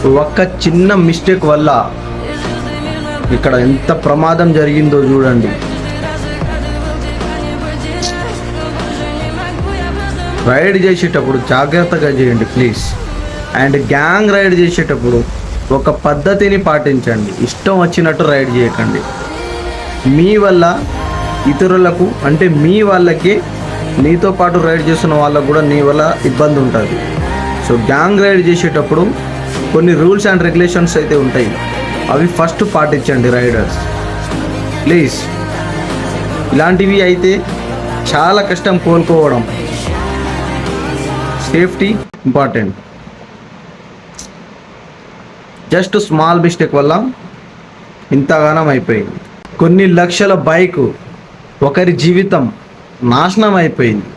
ఒక్క చిన్న మిస్టేక్ వల్ల ఇక్కడ ఎంత ప్రమాదం జరిగిందో చూడండి. రైడ్ చేసేటప్పుడు జాగ్రత్తగా చేయండి ప్లీజ్. అండ్ గ్యాంగ్ రైడ్ చేసేటప్పుడు ఒక పద్ధతిని పాటించండి. ఇష్టం వచ్చినట్టు రైడ్ చేయకండి. మీ వల్ల ఇతరులకు, అంటే మీ వాళ్ళకి, నీతో పాటు రైడ్ చేస్తున్న వాళ్ళకు కూడా నీ వల్ల ఇబ్బంది ఉంటుంది. సో గ్యాంగ్ రైడ్ చేసేటప్పుడు కొన్ని రూల్స్ అండ్ రెగ్యులేషన్స్ అయితే ఉంటాయి, అవి ఫస్ట్ పాటించండి రైడర్స్ ప్లీజ్. ఇలాంటివి అయితే చాలా కష్టం కోలుకోవడం. Safety important. Just small mistake వల్ల ఇంతగానం అయిపోయింది. కొన్ని లక్షల బైకు, ఒకరి జీవితం నాశనం అయిపోయింది.